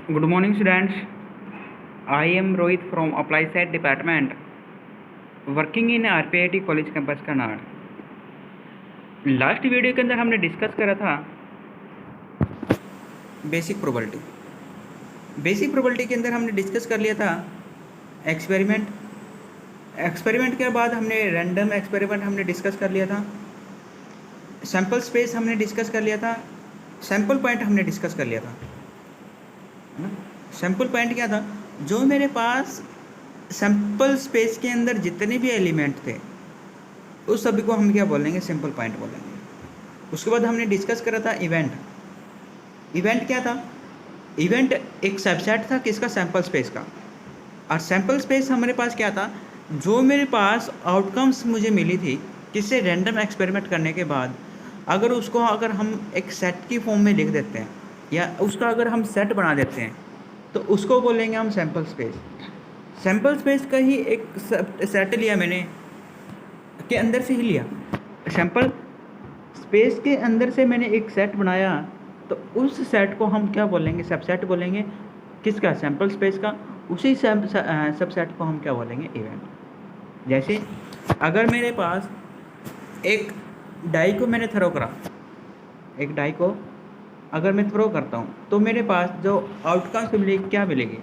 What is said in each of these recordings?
Good morning, students. I am Rohit from Applied Science Department, working in RPIT college campus Karnal. Last video के अंदर हमने discuss करा था basic probability. Basic probability के अंदर हमने डिस्कस कर लिया था एक्सपेरिमेंट। एक्सपेरिमेंट के बाद हमने रैंडम एक्सपेरिमेंट हमने डिस्कस कर लिया था। सैम्पल स्पेस हमने डिस्कस कर लिया था। सैम्पल पॉइंट हमने डिस्कस कर लिया था, है ना। सैम्पल पॉइंट क्या था? जो मेरे पास सैम्पल स्पेस के अंदर जितने भी एलिमेंट थे उस सभी को हम क्या बोलेंगे? सैम्पल पॉइंट बोलेंगे। उसके बाद हमने डिस्कस करा था इवेंट। इवेंट क्या था? इवेंट एक सबसेट था किसका? सैम्पल स्पेस का। और सैम्पल स्पेस हमारे पास क्या था? जो मेरे पास आउटकम्स मुझे मिली थी किससे? रैंडम एक्सपेरिमेंट करने के बाद अगर उसको हम एक सेट की फॉर्म में लिख देते हैं या उसका अगर हम सेट बना देते हैं तो उसको बोलेंगे हम सैम्पल स्पेस। सैम्पल स्पेस का ही एक सेट लिया मैंने, के अंदर से ही लिया। सैम्पल स्पेस के अंदर से मैंने एक सेट बनाया तो उस सेट को हम क्या बोलेंगे? सबसेट बोलेंगे। किसका? सैम्पल स्पेस का। उसी सबसेट को हम क्या बोलेंगे? इवेंट। जैसे अगर मेरे पास एक डाई को मैंने थ्रो करा, एक डाई को अगर मैं थ्रो करता हूँ तो मेरे पास जो आउटकम्स मिलेगी क्या मिलेगी?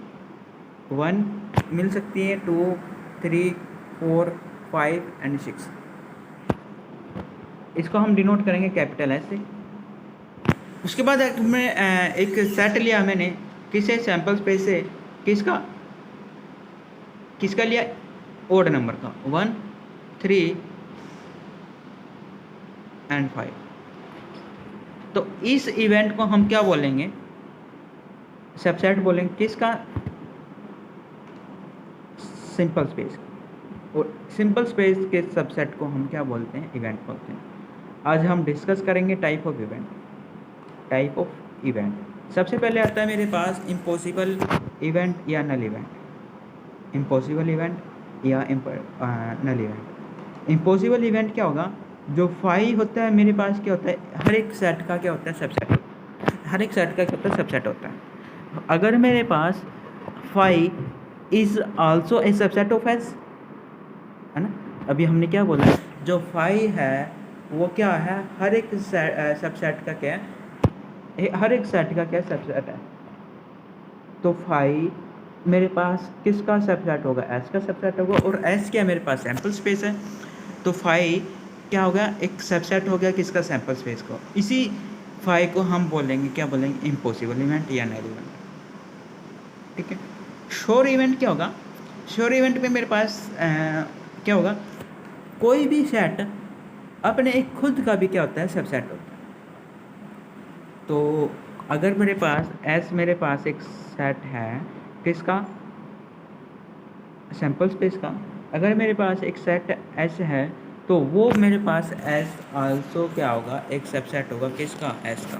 1 मिल सकती है, 2, 3, 4, 5 एंड 6। इसको हम डिनोट करेंगे कैपिटल एस से। उसके बाद मैं एक सेट लिया मैंने किसे? सैम्पल स्पेस से। किसका? किसका लिया? ओड नंबर का। 1, 3 एंड 5। तो इस इवेंट को हम क्या बोलेंगे? सबसेट बोलेंगे। किसका? Simple space. और सिंपल स्पेस के सबसेट को हम क्या बोलते हैं? इवेंट बोलते हैं। आज हम डिस्कस करेंगे type of event. Type of event सबसे पहले आता है मेरे पास इम्पॉसिबल इवेंट या नल इवेंट। इम्पॉसिबल इवेंट या नल इवेंट। इम्पॉसिबल इवेंट क्या होगा? जो 5 होता है मेरे पास क्या होता है? हर एक सेट का क्या होता है? सबसेट। हर एक सेट का क्या होता है? सबसेट होता है। अगर मेरे पास 5 is also a subset of S, है ना। अभी हमने क्या बोला? जो 5 है वो क्या है? हर एक सबसेट का क्या है? हर एक सेट का क्या सबसेट है? तो 5 मेरे पास किसका सबसेट होगा? एस का सबसेट होगा। और एस क्या? मेरे पास सैम्पल स्पेस है। तो 5 क्या हो गया? एक सबसेट हो गया किसका? सैम्पल स्पेस को। इसी 5 को हम बोलेंगे क्या बोलेंगे? इम्पॉसिबल इवेंट या नल इवेंट। ठीक है। श्योर इवेंट क्या होगा? श्योर इवेंट में मेरे पास क्या होगा? कोई भी सेट अपने एक खुद का भी क्या होता है? सबसेट होता है। तो अगर मेरे पास एस मेरे पास एक सेट है किसका? सैम्पल स्पेस का। अगर मेरे पास एक सेट एस है तो वो मेरे पास एस आल्सो क्या होगा? एक सबसेट होगा किसका? एस का।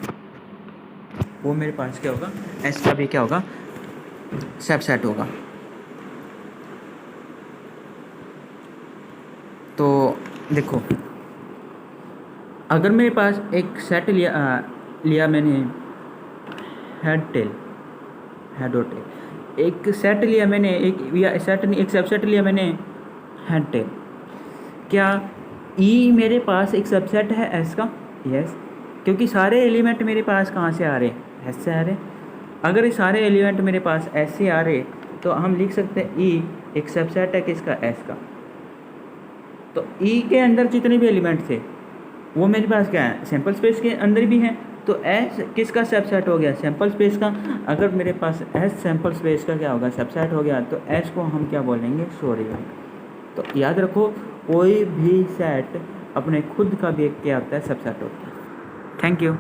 वो मेरे पास क्या होगा? एस का भी क्या होगा? सबसेट होगा। तो देखो, अगर मेरे पास एक सेट लिया मैंने हेड टेल, हेड और टेल। एक सेट लिया मैंने, एक सबसेट लिया मैंने हेड टेल। क्या ई मेरे पास एक सबसेट है एस का? यस, क्योंकि सारे एलिमेंट मेरे पास कहाँ से आ रहे हैं? एस से आ रहे हैं। अगर ये सारे एलिमेंट मेरे पास एस से आ रहे तो हम लिख सकते हैं ई एक सबसेट है किसका? एस का। तो ई के अंदर जितने भी एलिमेंट थे वो मेरे पास क्या है? सैम्पल स्पेस के अंदर भी हैं। तो एस किसका सबसेट हो गया? सैम्पल स्पेस का। अगर मेरे पास एस सैम्पल स्पेस का क्या होगा? सबसेट हो गया। तो एस को हम क्या बोलेंगे? Sure event. तो याद रखो, कोई भी सेट अपने खुद का भी क्या होता है? सबसेट होता है। Thank you.